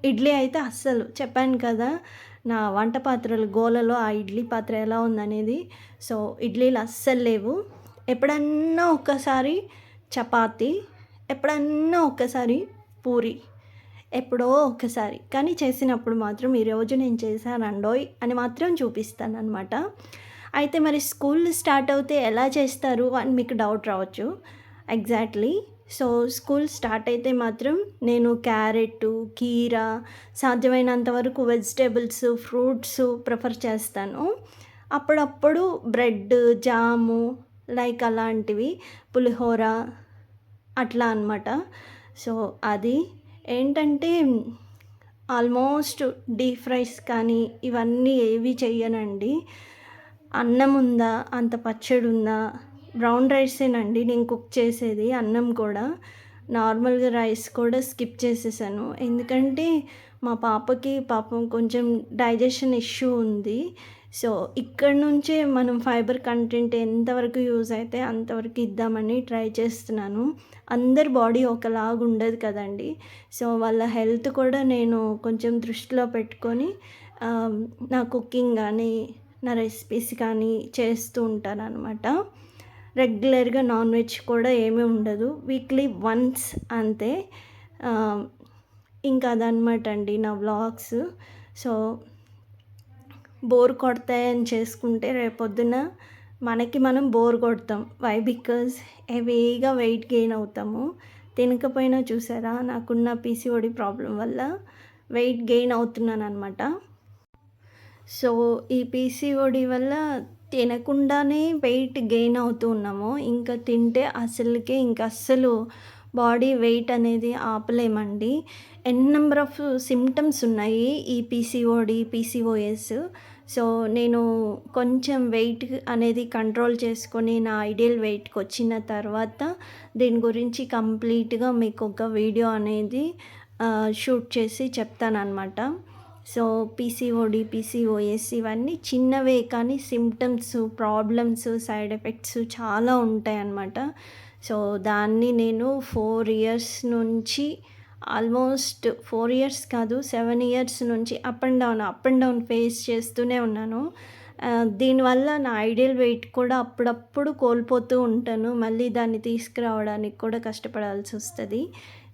ఇడ్లీ అయితే అస్సలు చెప్పాను కదా! నా వంట పాత్రల గోలలో ఆ ఇడ్లీ పాత్ర ఎలా ఉందనేది. సో, ఇడ్లీలు అస్సలు లేవు. ఎప్పుడన్నా ఒక్కసారి చపాతీ, ఎప్పుడన్నా ఒక్కసారి పూరి, ఎప్పుడో ఒక్కసారి. కానీ చేసినప్పుడు మాత్రం ఈరోజు నేను చేశానండోయ్ అని మాత్రం చూపిస్తాననమాట. అయితే మరి స్కూల్ స్టార్ట్ అవుతే ఎలా చేస్తారు అని మీకు డౌట్ రావచ్చు. ఎగ్జాక్ట్‌లీ. సో, స్కూల్ స్టార్ట్ అయితే మాత్రం నేను క్యారెట్టు, కీర, సాధ్యమైనంత వరకు వెజిటబుల్స్, ఫ్రూట్స్ ప్రిఫర్ చేస్తాను. అప్పుడప్పుడు బ్రెడ్, జాము లైక్ అలాంటివి, పులిహోర అట్లా అనమాట. సో, అది ఏంటంటే ఆల్మోస్ట్ డీప్ ఫ్రైస్ కానీ ఇవన్నీ ఏవి చెయ్యనండి. అన్నం ఉందా, అంత పచ్చడి ఉందా, బ్రౌన్ రైసేనండి నేను కుక్ చేసేది. అన్నం కూడా నార్మల్‌గా రైస్ కూడా స్కిప్ చేసేసాను. ఎందుకంటే మా పాపకి పాపం కొంచెం డైజెషన్ ఇష్యూ ఉంది. సో, ఇక్కడి నుంచే మనం ఫైబర్ కంటెంట్ ఎంతవరకు యూజ్ అయితే అంతవరకు ఇద్దామని ట్రై చేస్తున్నాను. అందరి బాడీ ఒకలాగా ఉండదు కదండీ! సో, వాళ్ళ హెల్త్ కూడా నేను కొంచెం దృష్టిలో పెట్టుకొని నా కుకింగ్ గానీ, నా రెసిపీస్ కానీ చేస్తూ ఉంటాననమాట. రెగ్యులర్‌గా నాన్ వెజ్ కూడా ఏమీ ఉండదు. వీక్లీ వన్స్ అంతే. ఇంకా అదనమాట అండి నా వ్లాగ్స్. సో, బోర్ కొడతాయని చేసుకుంటే రేపొద్దున మనకి మనం బోర్ కొడతాం. వై? బికాజ్ హెవీగా వెయిట్ గెయిన్ అవుతాము. తినకపోయినా చూసారా నాకున్న పీసీఓడి ప్రాబ్లమ్ వల్ల వెయిట్ గెయిన్ అవుతున్నాననమాట. సో, ఈ పీసీఓడి వల్ల తినకుండానే వెయిట్ గెయిన్ అవుతూ ఉన్నాము. ఇంకా తింటే అసలుకే అస్సలు బాడీ వెయిట్ అనేది ఆపలేమండి. నంబర్ ఆఫ్ సింప్టమ్స్ ఉన్నాయి ఈ పీసీఓడి, పీసీఓఎస్. సో, నేను కొంచెం వెయిట్ అనేది కంట్రోల్ చేసుకొని నా ఐడియల్ వెయిట్‌కొచ్చిన తర్వాత దీని గురించి కంప్లీట్‌గా మీకు ఒక వీడియో అనేది షూట్ చేసి చెప్తాననమాట. సో, పీసీఓడి, పీసీఓఎస్ ఇవన్నీ చిన్నవే కానీ సిమ్టమ్స్, ప్రాబ్లమ్స్, సైడ్ ఎఫెక్ట్స్ చాలా ఉంటాయన్నమాట. సో, దాన్ని నేను 4 ఇయర్స్ నుంచి ఆల్మోస్ట్ 4 ఇయర్స్ కాదు 7 ఇయర్స్ నుంచి అప్ అండ్ డౌన్ ఫేస్ చేస్తూనే ఉన్నాను. దీనివల్ల నా ఐడియల్ వెయిట్ కూడా అప్పుడప్పుడు కోల్పోతూ ఉంటాను. మళ్ళీ దాన్ని తీసుకురావడానికి కూడా కష్టపడాల్సొస్తది.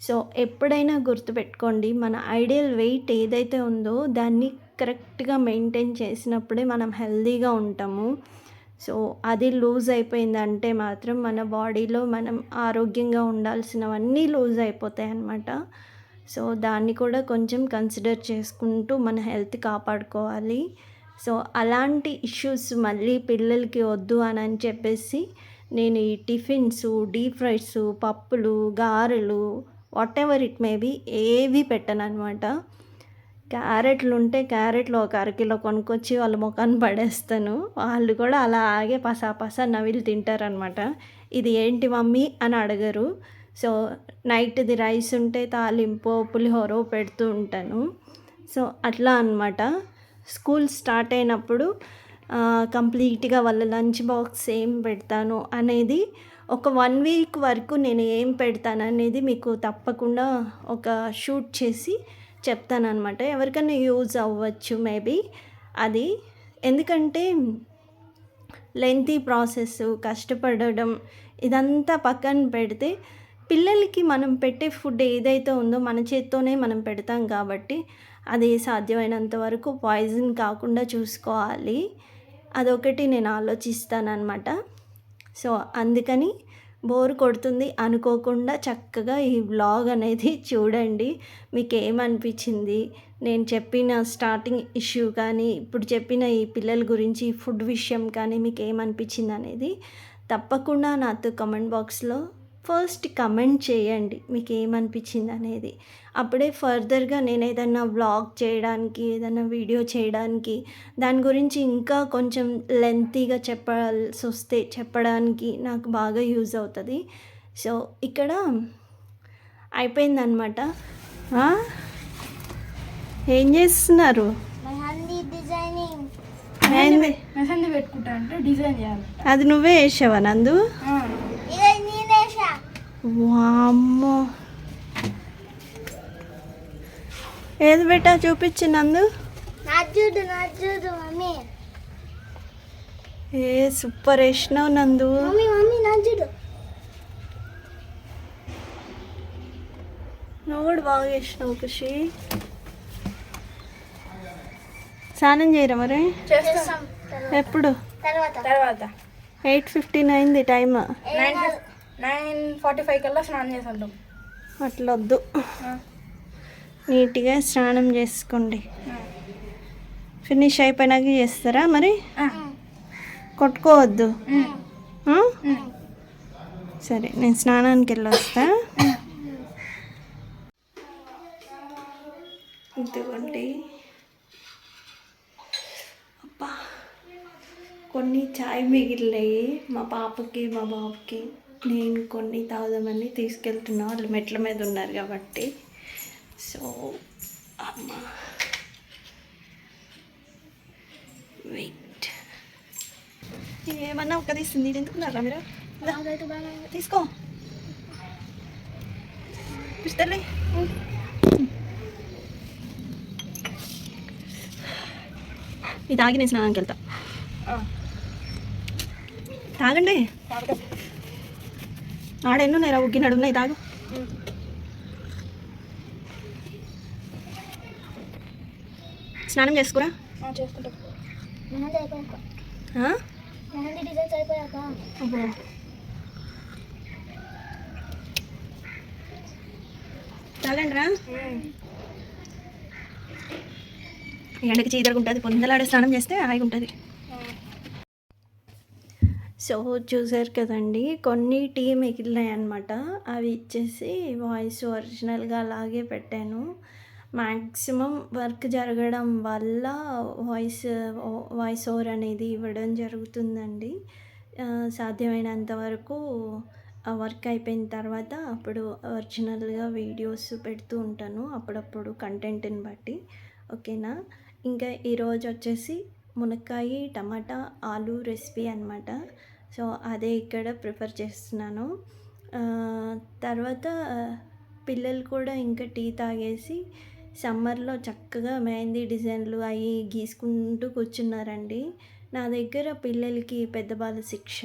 సో, ఎప్పుడైనా గుర్తుపెట్టుకోండి, మన ఐడియల్ వెయిట్ ఏదైతే ఉందో దాన్ని కరెక్ట్‌గా మెయింటైన్ చేసినప్పుడే మనం హెల్తీగా ఉంటాము. సో, అది లూజ్ అయిపోయిందంటే మాత్రం మన బాడీలో మనం ఆరోగ్యంగా ఉండాల్సినవన్నీ లూజ్ అయిపోతాయన్నమాట. సో, దాన్ని కూడా కొంచెం కన్సిడర్ చేసుకుంటూ మన హెల్త్ కాపాడుకోవాలి. సో, అలాంటి ఇష్యూస్ మళ్ళీ పిల్లలకి వద్దు అని చెప్పేసి నేను ఈ టిఫిన్సు, డీప్ ఫ్రైసు, పప్పులు, గారెలు వాటెవర్ ఇట్ మే బీ ఏవి పెట్టననమాట. క్యారెట్లుంటే క్యారెట్లు ఒక అరకిలో కొనుక్కొచ్చి వాళ్ళ మొఖాన పడేస్తాను. వాళ్ళు కూడా అలాగే పసా నవిలి తింటారనమాట. ఇది ఏంటి మమ్మీ అని అడగరు. సో, నైట్‌ది రైస్ ఉంటే తాలింపో, పులిహోరో పెడుతూ ఉంటాను. సో, అట్లా అనమాట. స్కూల్ స్టార్ట్ అయినప్పుడు కంప్లీట్‌గా వాళ్ళ లంచ్ బాక్స్ ఏం పెడతాను అనేది ఒక 1 వీక్ వరకు నేను ఏం పెడతాననేది మీకు తప్పకుండా ఒక షూట్ చేసి చెప్తాననమాట. ఎవరికైనా యూజ్ అవ్వచ్చు మేబీ అది. ఎందుకంటే లెంతీ ప్రాసెస్, కష్టపడడం ఇదంతా పక్కన పెడితే పిల్లలకి మనం పెట్టే ఫుడ్ ఏదైతే ఉందో మన చేత్తోనే మనం పెడతాం కాబట్టి అది సాధ్యమైనంత వరకు పాయిజన్ కాకుండా చూసుకోవాలి. అదొకటి నేను ఆలోచిస్తాననమాట. సో, అందుకని బోర్ కొడుతుంది అనుకోకుండా చక్కగా ఈ వ్లాగ్ అనేది చూడండి. మీకేమనిపించింది, నేను చెప్పిన స్టార్టింగ్ ఇష్యూ కానీ, ఇప్పుడు చెప్పిన ఈ పిల్లల గురించి ఫుడ్ విషయం కానీ మీకేమనిపించింది అనేది తప్పకుండా నాతో కమెంట్ బాక్స్లో ఫస్ట్ కమెంట్ చేయండి మీకేమనిపించింది అనేది. అప్పుడే ఫర్దర్గా నేను ఏదైనా వ్లాగ్ చేయడానికి, ఏదైనా వీడియో చేయడానికి, దాని గురించి ఇంకా కొంచెం లెంతీగా చెప్పాల్సొస్తే చెప్పడానికి నాకు బాగా యూజ్ అవుతుంది. సో, ఇక్కడ అయిపోయిందనమాట. ఏం చేస్తున్నారు? మెహందీ పెట్టుకుంటా అంటే డిజైన్ చేయాలి. అది నువ్వే వేసావా నందు? వామ్మో, ఏది బెటా చూపించి నందు. ఏ సూపర్ వేసినావు నందు. నువ్వు కూడా బాగా వేసినావు ఖుషి. స్నానం చేయరా మరి? ఎప్పుడు? తర్వాత 8:15 అయింది టైమ్. 9:45 కల్లా స్నానం చేసి ఉంటాం. అట్లొద్దు, నీట్గా స్నానం చేసుకోండి. ఫినిష్ అయిపోయినాక చేస్తారా మరి? కొట్టుకోవద్దు. సరే, నేను స్నానానికి వెళ్ళొస్తా. ఇదిగోండి. అబ్బా, కొన్ని చాయ్ మిగిలినాయి మా పాపకి మా బాబుకి. నేను కొన్ని తాగుదామని తీసుకెళ్తున్నా, వాళ్ళు మెట్ల మీద ఉన్నారు కాబట్టి. సో, అమ్మ వెయిట్ ఏమన్నా ఒక తీస్తుంది. ఇది ఎందుకున్నారా మీరు? తీసుకో పిస్తలే. ఇది తాగి నేను స్నానానికి వెళ్తా. తాగండి. ఆడెన్నో నేరా ఉగ్గినాడు ఉన్నాయి, తాగు. స్నానం చేసుకురా. తాగండి రా. ఎండకి చీదరగా ఉంటుంది, పొందలాడే స్నానం చేస్తే హాయిగా ఉంటుంది. సో, చూసారు కదండీ! కొన్ని టీ మిగిలినాయనమాట. అవి ఇచ్చేసి వాయిస్ ఒరిజినల్‌గా అలాగే పెట్టాను. మాక్సిమం వర్క్ జరగడం వల్ల వాయిస్ వాయిస్ ఓవర్ అనేది ఇవ్వడం జరుగుతుందండి. సాధ్యమైనంత వరకు ఆ వర్క్ అయిపోయిన తర్వాత అప్పుడు ఒరిజినల్‌గా వీడియోస్ పెడుతూ ఉంటాను. అప్పుడప్పుడు కంటెంట్‌ని బట్టి. ఓకేనా? ఇంకా ఈరోజొచ్చేసి మునక్కాయి, టమాటా, ఆలు రెసిపీ అనమాట. సో, అదే ఇక్కడ ప్రిఫర్ చేస్తున్నాను. ఆహ్, తర్వాత పిల్లలు కూడా ఇంకా టీ తాగేసి సమ్మర్‌లో చక్కగా మెహందీ డిజైన్‌లు అయి గీసుకుంటూ కూర్చున్నారండి. నా దగ్గర పిల్లలకి పెద్ద బాల శిక్ష,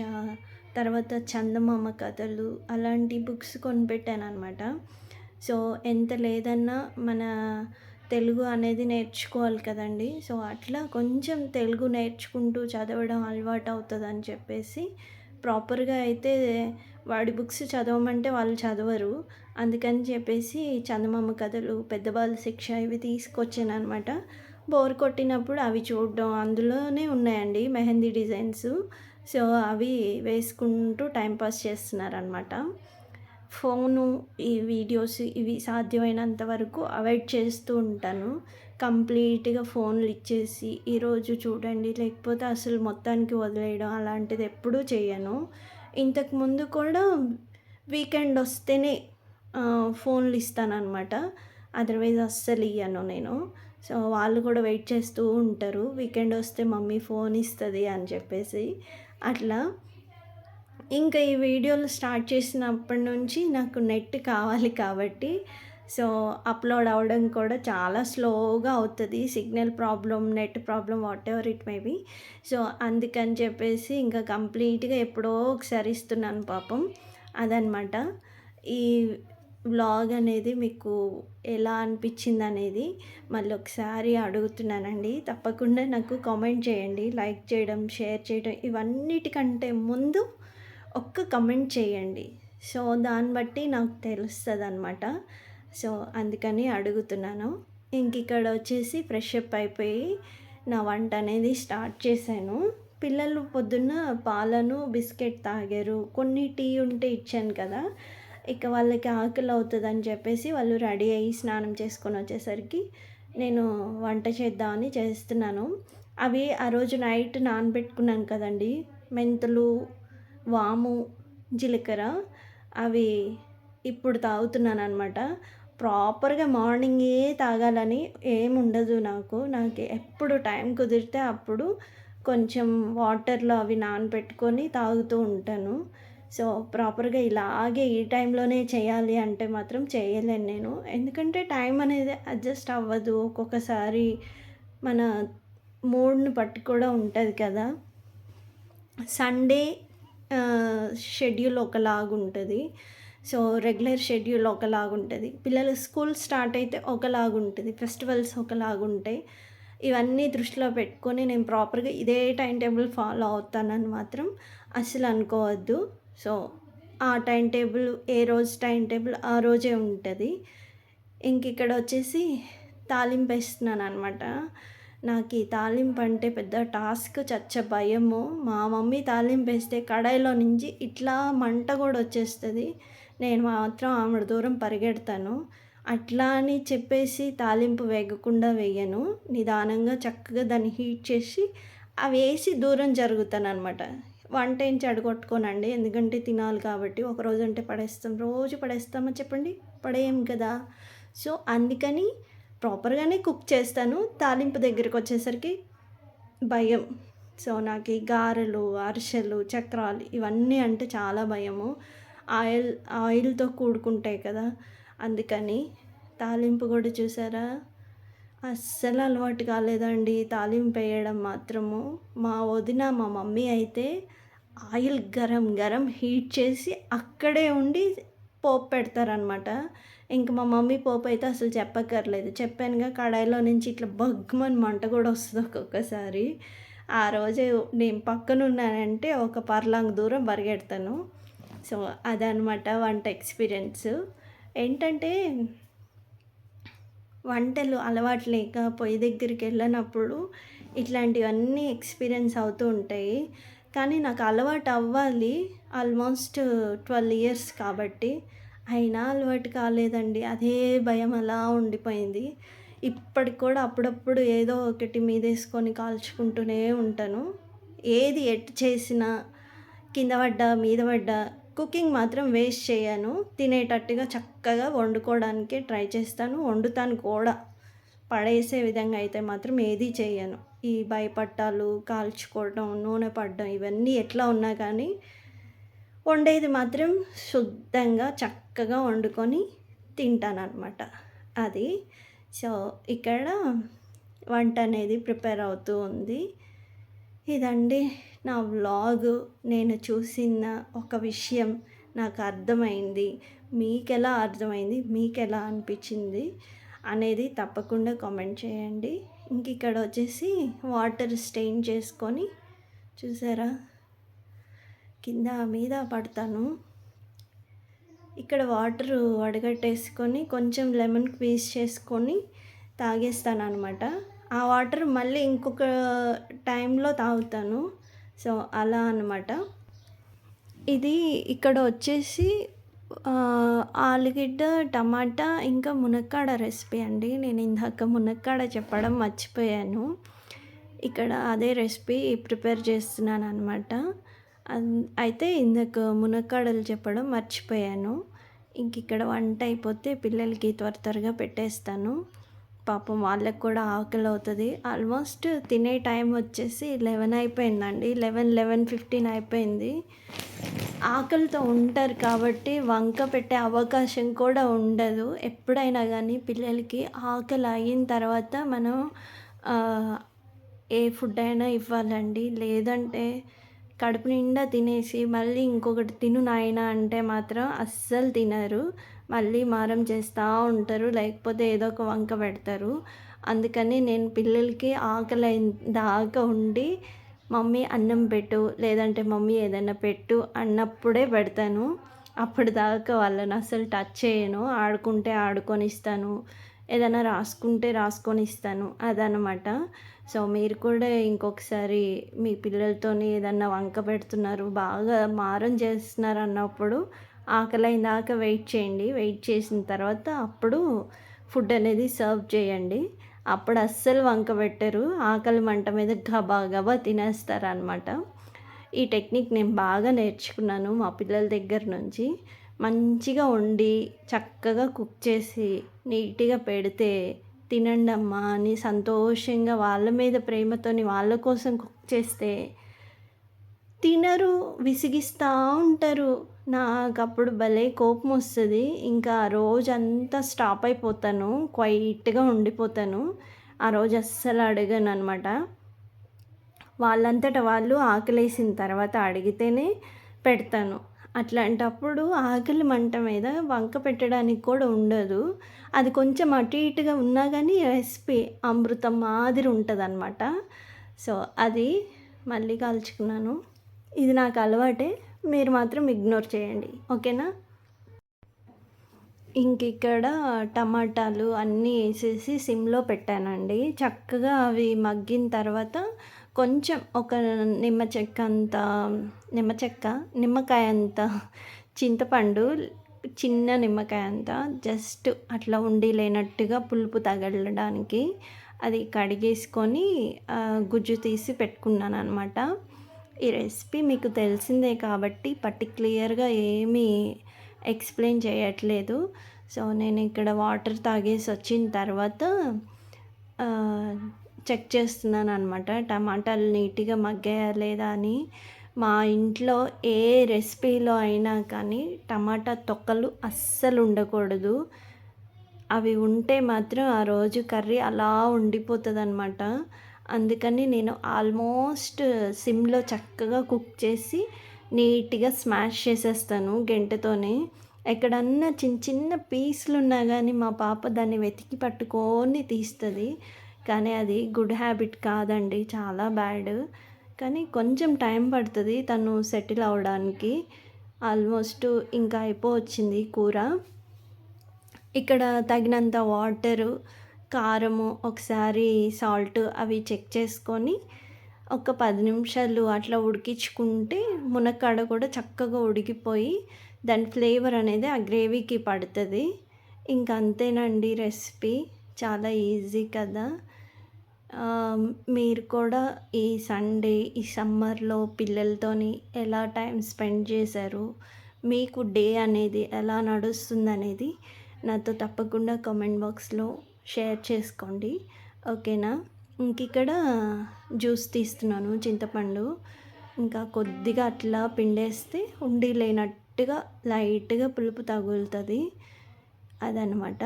తర్వాత చందమామ కథలు అలాంటి బుక్స్ కొనిపెట్టాననమాట. సో, ఎంత లేదన్నా మన తెలుగు అనేది నేర్చుకోవాలి కదండీ! సో, అట్లా కొంచెం తెలుగు నేర్చుకుంటూ చదవడం అలవాటవుతదని చెప్పేసి ప్రాపర్‌గా అయితే వాడి బుక్స్ చదవమంటే వాళ్ళు చదవరు. అందుకని చెప్పేసి చందమామ కథలు, పెద్ద బాల శిక్ష ఇవి తీసుకొచ్చాననమాట. బోర్ కొట్టినప్పుడు అవి చూడడం అందులోనే ఉన్నాయండి మెహందీ డిజైన్స్. సో, అవి వేసుకుంటూ టైం పాస్ చేస్తున్నారనమాట. ఫోను, ఈ వీడియోస్ ఇవి సాధ్యమైనంత వరకు అవాయిడ్ చేస్తూ ఉంటాను. కంప్లీట్‌గా ఫోన్లు ఇచ్చేసి, ఈరోజు చూడండి లేకపోతే అసలు మొత్తానికి వదిలేయడం అలాంటిది ఎప్పుడూ చేయను. ఇంతకుముందు కూడా వీకెండ్ వస్తేనే ఫోన్లు ఇస్తాననమాట. అదర్‌వైజ్ అస్సలు ఇయ్యను నేను. సో, వాళ్ళు కూడా వెయిట్ చేస్తూ ఉంటారు. వీకెండ్ వస్తే మమ్మీ ఫోన్ ఇస్తది అని చెప్పేసి. అట్లా ఇంకా ఈ వీడియోలు స్టార్ట్ చేసినప్పటి నుంచి నాకు నెట్ కావాలి కాబట్టి సో, అప్‌లోడ్ అవ్వడం కూడా చాలా స్లోగా అవుతది. Signal problem, net problem whatever it may be. So, అందుకని చెప్పేసి ఇంకా కంప్లీట్‌గా ఎప్పుడో ఒకసారి ఇస్తున్నాను పాపం. అదనమాట. ఈ వ్లాగ్ అనేది మీకు ఎలా అనిపించిందనేది మళ్ళొకసారి అడుగుతున్నానండి. తప్పకుండా నాకు కామెంట్ చేయండి. లైక్ చేయడం, షేర్ చేయడం ఇవన్నిటికంటే ముందు ఒక్క కమెంట్ చేయండి. సో, దాన్ని బట్టి నాకు తెలుస్తదనమాట. సో, అందుకని అడుగుతున్నాను. ఇంకిక్కడ వచ్చేసి ఫ్రెష్ అప్ అయిపోయి నా వంట అనేది స్టార్ట్ చేశాను. పిల్లలు పొద్దున్న పాలను, బిస్కెట్ తాగారు. కొన్ని టీ ఉంటే ఇచ్చాను కదా! ఇక వాళ్ళకి ఆకలి అవుతదని చెప్పేసి వాళ్ళు రెడీ అయ్యి స్నానం చేసుకొని వచ్చేసరికి నేను వంట చేద్దామని చేస్తున్నాను. అవి ఆ రోజు నైట్ నానబెట్టుకున్నాను కదండీ! మెంతులు, వాము, జీలకర్ర అవి ఇప్పుడు తాగుతున్నాననమాట. ప్రాపర్‌గా మార్నింగే తాగాలని ఏముండదు నాకు. నాకు ఎప్పుడు టైం కుదిరితే అప్పుడు కొంచెం వాటర్‌లో అవి నానబెట్టుకొని తాగుతూ ఉంటాను. సో, ప్రాపర్‌గా ఇలాగే ఈ టైంలోనే చేయాలి అంటే మాత్రం చేయలేను నేను. ఎందుకంటే టైం అనేది అడ్జస్ట్ అవ్వదు. ఒక్కొక్కసారి మన మూడ్‌ని బట్టి కూడా ఉంటది కదా! సండే షెడ్యూల్ ఒకలాగుంటది. సో, రెగ్యులర్ షెడ్యూల్ ఒకలాగుంటది. పిల్లల స్కూల్ స్టార్ట్ అయితే ఒకలాగుంటది. ఫెస్టివల్స్ ఒకలాగుంటాయి. ఇవన్నీ దృష్టిలో పెట్టుకొని నేను ప్రాపర్‌గా ఇదే టైమ్ టేబుల్ ఫాలో అవుతానని మాత్రం అస్సలు అనుకోవద్దు. సో, ఆ టైమ్ టేబుల్ ఏ రోజు టైమ్ టేబుల్ ఆ రోజే ఉంటది. ఇంకిక్కడ వచ్చేసి తాలింపేస్తున్నాననమాట. నాకీ తాలింపంటే పెద్ద టాస్క్, చచ్చ భయము. మా మమ్మీ తాలింపేస్తే కడాయిలో నుంచి ఇట్లా మంట గూడా వచ్చేస్తది. నేను మాత్రం ఆమెడ దూరం పరిగెడతాను. అట్లా అని చెప్పేసి తాలింపు వేగకుండా వేయను. నిదానంగా చక్కగా దాన్ని హీట్ చేసి అవేసి దూరం జరుగుతాననమాట. వంటేం చెడగొట్టుకోనండి. ఎందుకంటే తినాలి కాబట్టి. ఒకరోజంటే పడేస్తాం. రోజు పడేస్తామా చెప్పండి? పడేయం కదా! సో, అందుకని ప్రాపర్‌గానే కుక్ చేస్తాను. తాలింపు దగ్గరకొచ్చేసరికి భయం. సో, నాకీ గారెలు, అరిసెలు, చక్రాలు ఇవన్నీ అంటే చాలా భయము. ఆయిల్‌తో కూడుకుంటాయి కదా! అందుకని. తాలింపు గూడా చూసారా? అస్సలు అలవాటు కాలేదండి తాలింపేయడం మాత్రము. మా వదిన, మా మమ్మీ అయితే ఆయిల్ గరం గరం హీట్ చేసి అక్కడే ఉండి పోపు పెడతారనమాట. ఇంక మా మమ్మీ పోపయితే అసలు చెప్పక్కర్లేదు. చెప్పానుగా కడాయిలో నుంచి ఇట్లా భగ్గుమని మంట గూడా వస్తది ఒక్కొక్కసారి. ఆ రోజు నేను పక్కనున్నానంటే ఒక పర్లాంగ్ దూరం పరిగెడతాను. సో, అదనమాట వంట ఎక్స్‌పీరియన్స్. ఏంటంటే వంటలు అలవాటు లేక పొయ్యి దగ్గరికెళ్ళనప్పుడు ఇట్లాంటివన్నీ ఎక్స్‌పీరియన్స్ అవుతూ ఉంటాయి. కానీ నాకు అలవాటు అవ్వాలి. ఆల్మోస్ట్ 12 ఇయర్స్ కాబట్టి. అయినా అలవాటు కాలేదండి. అదే భయం అలా ఉండిపోయింది. ఇప్పటికి కూడా అప్పుడప్పుడు ఏదో ఒకటి మీదేసుకొని కాల్చుకుంటూనే ఉంటాను. ఏది ఎటు చేసినా కింద పడ్డా, మీద పడ్డా కుకింగ్ మాత్రం వేస్ట్ చేయను. తినేటట్టుగా చక్కగా వండుకోవడానికే ట్రై చేస్తాను. వండుతాను కూడా. పడేసే విధంగా అయితే మాత్రం ఏదీ చేయను. ఈ భయపట్టాలు, కాల్చుకోవడం, నూనె పడడం ఇవన్నీ ఎట్లా ఉన్నా కానీ వండేది మాత్రం శుద్ధంగా చక్కగా వండుకొని తింటాననమాట. అది. సో, ఇక్కడ వంట అనేది ప్రిపేర్ అవుతూ ఉంది. ఇదండి నా వ్లాగు. నేను చూసిన ఒక విషయం నాకు అర్థమైంది. మీకెలా అర్థమైంది? మీకెలా అనిపించింది? అనేది తప్పకుండా కామెంట్ చేయండి. ఇక్కడ వచ్చేసి వాటర్ స్టెయిన్ చేసుకొని చూసారా కింద మీద పడతాను. ఇక్కడ వాటరు వడగట్టేసుకొని కొంచెం లెమన్ స్క్వీజ్ చేసుకొని తాగేస్తాను అనమాట. ఆ వాటర్ మళ్ళీ ఇంకొక టైంలో తాగుతాను. సో అలా అనమాట. ఇది ఇక్కడ వచ్చేసి ఆలుగడ్డ, టమాటా ఇంకా మునక్కాడ రెసిపీ అండి. నేను ఇందాక మునక్కాడ చెప్పడం మర్చిపోయాను. ఇక్కడ అదే రెసిపీ ప్రిపేర్ చేస్తున్నాను అనమాట. అయితే ఇందాక మునక్కాడలు చెప్పడం మర్చిపోయాను. ఇక్కడ వంట అయిపోతే పిల్లలకి త్వరగా పెట్టేస్తాను. పాపం వాళ్ళకి కూడా ఆకలి అవుతుంది. ఆల్మోస్ట్ తినే టైం వచ్చేసి 11 అయిపోయిందండి. 11:15 అయిపోయింది. ఆకలితో ఉంటారు కాబట్టి వంక పెట్టే అవకాశం కూడా ఉండదు. ఎప్పుడైనా కానీ పిల్లలకి ఆకలి అయిన తర్వాత మనం ఏ ఫుడ్ అయినా ఇవ్వాలండి. లేదంటే కడుపు నిండా తినేసి మళ్ళీ ఇంకొకటి తిను నాయనా అంటే మాత్రం అస్సలు తినరు. మళ్ళీ మారం చేస్తూ ఉంటారు. లేకపోతే ఏదో ఒక వంక పెడతారు. అందుకని నేను పిల్లలకి ఆకలి దాకా ఉండి మమ్మీ అన్నం పెట్టు, లేదంటే మమ్మీ ఏదైనా పెట్టు అన్నప్పుడే పెడతాను. అప్పటిదాకా వాళ్ళని అసలు టచ్ చేయను. ఆడుకుంటే ఆడుకొనిస్తాను. ఏదైనా రాసుకుంటే రాసుకొనిస్తాను. అదనమాట. సో మీరు కూడా ఇంకొకసారి మీ పిల్లలతోని ఏదన్నా వంక పెడుతున్నారు, బాగా మారం చేస్తున్నారు అన్నప్పుడు ఆకలైన దాకా వెయిట్ చేయండి. వెయిట్ చేసిన తర్వాత అప్పుడు ఫుడ్ అనేది సర్వ్ చేయండి. అప్పుడు అస్సలు వంక పెట్టరు. ఆకలి మంట మీద గబా గబా తినేస్తారనమాట. ఈ టెక్నిక్ నేను బాగా నేర్చుకున్నాను మా పిల్లల దగ్గర నుంచి. మంచిగా వండి చక్కగా కుక్ చేసి నీట్గా పెడితే తినండి అమ్మా అని సంతోషంగా వాళ్ళ మీద ప్రేమతోని వాళ్ళ కోసం కుక్ చేస్తే తినరు, విసిగిస్తూ ఉంటారు. నాకు అప్పుడు భలే కోపం వస్తుంది. ఇంకా ఆ రోజంతా స్టాప్ అయిపోతాను. క్వైట్గా ఉండిపోతాను. ఆ రోజు అస్సలు అడగను అనమాట. వాళ్ళంతట వాళ్ళు ఆకలేసిన తర్వాత అడిగితేనే పెడతాను. అట్లాంటప్పుడు ఆకలి మంట మీద వంక పెట్టడానికి కూడా ఉండదు. అది కొంచెం అటు ఇటుగా ఉన్నా కానీ రెసిపీ అమృతం మాదిరి ఉంటుందన్నమాట. సో అది మళ్ళీ కాల్చుకున్నాను. ఇది నాకు అలవాటే. మీరు మాత్రం ఇగ్నోర్ చేయండి. ఓకేనా? ఇక్కడ టమాటాలు అన్నీ వేసేసి సిమ్లో పెట్టానండి. చక్కగా అవి మగ్గిన తర్వాత కొంచెం ఒక నిమ్మకాయ అంత చింతపండు, చిన్న నిమ్మకాయ అంత జస్ట్ అట్లా ఉండి లేనట్టుగా పులుపు తగలడానికి అది కడిగేసుకొని గుజ్జు తీసి పెట్టుకున్నాను అనమాట. ఈ రెసిపీ మీకు తెలిసిందే కాబట్టి పర్టిక్యులర్గా ఏమీ ఎక్స్ప్లెయిన్ చేయట్లేదు. సో నేను ఇక్కడ వాటర్ తాగేసి వచ్చిన తర్వాత చెక్ చేస్తున్నాను అనమాట. టమాటాలు నీట్గా మగ్గాయా లేదా అని. మా ఇంట్లో ఏ రెసిపీలో అయినా కానీ టమాటా తొక్కలు అస్సలు ఉండకూడదు. అవి ఉంటే మాత్రం ఆ రోజు కర్రీ అలా ఉండిపోతుంది అనమాట. అందుకని నేను ఆల్మోస్ట్ సిమ్లో చక్కగా కుక్ చేసి నీట్గా స్మాష్ చేసేస్తాను గెంటెతోనే. ఎక్కడన్నా చిన్న చిన్న పీసులు ఉన్నా కానీ మా పాప దాన్ని వెతికి పట్టుకొని తీస్తుంది. కానీ అది గుడ్ హ్యాబిట్ కాదండి, చాలా బ్యాడ్. కానీ కొంచెం టైం పడుతుంది తను సెటిల్ అవ్వడానికి. ఆల్మోస్ట్ ఇంకా అయిపోవచ్చింది కూర. ఇక్కడ తగినంత వాటరు, కారము, ఒకసారి సాల్ట్ అవి చెక్ చేసుకొని ఒక 10 నిమిషాలు అట్లా ఉడికించుకుంటే మునక్కాడ కూడా చక్కగా ఉడికిపోయి దాని ఫ్లేవర్ అనేది ఆ గ్రేవీకి పడుతుంది. ఇంక అంతేనండి రెసిపీ. చాలా ఈజీ కదా! మీరు కూడా ఈ సండే, ఈ సమ్మర్‌లో పిల్లలతోని ఎలా టైం స్పెండ్ చేశారు? మీకు డే అనేది ఎలా నడుస్తుందనేది నాతో తప్పకుండా కామెంట్ బాక్స్‌లో షేర్ చేసుకోండి. ఓకేనా? ఇంకిక్కడ జ్యూస్ తీస్తున్నాను చింతపండు. ఇంకా కొద్దిగా అట్లా పిండేస్తే ఉండి లేనట్టుగా లైట్‌గా పులుపు తగులుతది. అదనమాట.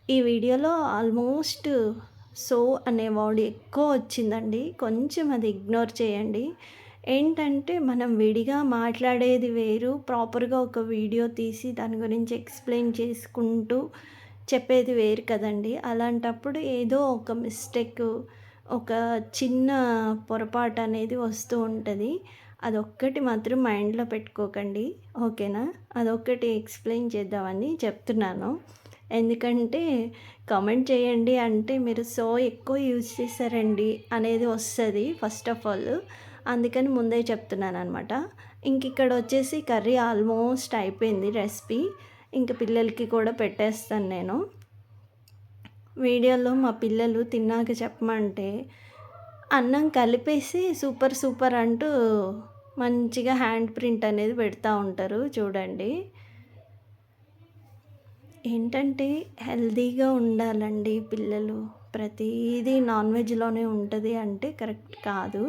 ఈ వీడియోలో ఆల్మోస్ట్ సో అనే వర్డ్ ఎక్కువ వచ్చిందండి. కొంచెం అది ఇగ్నోర్ చేయండి. ఏంటంటే మనం విడిగా మాట్లాడేది వేరు, ప్రాపర్‌గా ఒక వీడియో తీసి దాని గురించి ఎక్స్‌ప్లెయిన్ చేసుకుంటూ చెప్పేది వేరు కదండీ! అలాంటప్పుడు ఏదో ఒక మిస్టేక్, ఒక చిన్న పొరపాటు అనేది వస్తూ ఉంటది. అదొక్కటి మాత్రం మైండ్‌లో పెట్టుకోకండి. ఓకేనా? అదొక్కటి ఎక్స్‌ప్లెయిన్ చేద్దామని చెప్తున్నాను. ఎందుకంటే కామెంట్ చేయండి అంటే మీరు సో ఎక్కువ యూజ్ చేశారండి అనేది వస్తది ఫస్ట్ ఆఫ్ ఆల్. అందుకని ముందే చెప్తున్నాననమాట. ఇంకిక్కడ వచ్చేసి కర్రీ ఆల్మోస్ట్ అయిపోయింది రెసిపీ. ఇంక పిల్లలకి కూడా పెట్టేస్తాను నేను. వీడియోలో మా పిల్లలు తిన్నాక చెప్పమంటే అన్నం కలిపేసి సూపర్ సూపర్ అంటూ మంచిగా హ్యాండ్ ప్రింట్ అనేది పెడతా ఉంటారు చూడండి. ఏంటంటే హెల్తీగా ఉండాలండి పిల్లలు. ప్రతీదీ నాన్ వెజ్‌లోనే ఉంటది అంటే కరెక్ట్ కాదు.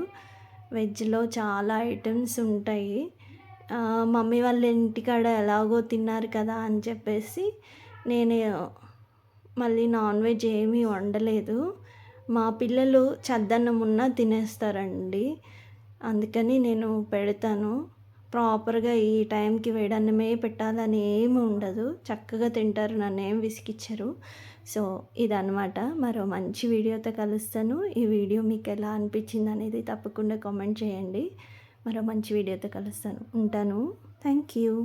వెజ్‌లో చాలా ఐటెమ్స్ ఉంటాయి. మమ్మీ వాళ్ళ ఇంటికాడ ఎలాగో తిన్నారు కదా అని చెప్పేసి నేను మళ్ళీ నాన్ వెజ్ ఏమీ వండలేదు. మా పిల్లలు చద్దన్నం ఉన్నా తినేస్తారండి. అందుకని నేను పెడతాను. ప్రాపర్‌గా ఈ టైంకి వేడన్నమే పెట్టాలని ఏమి ఉండదు. చక్కగా తింటారు. నన్నేం విసిగిచ్చరు. సో, ఇదనమాట. మరో మంచి వీడియోతో కలుస్తాను. ఈ వీడియో మీకెలా అనిపించిందనేది తప్పకుండా కామెంట్ చేయండి. మరో మంచి వీడియోతో కలుస్తాను. ఉంటాను. Thank you.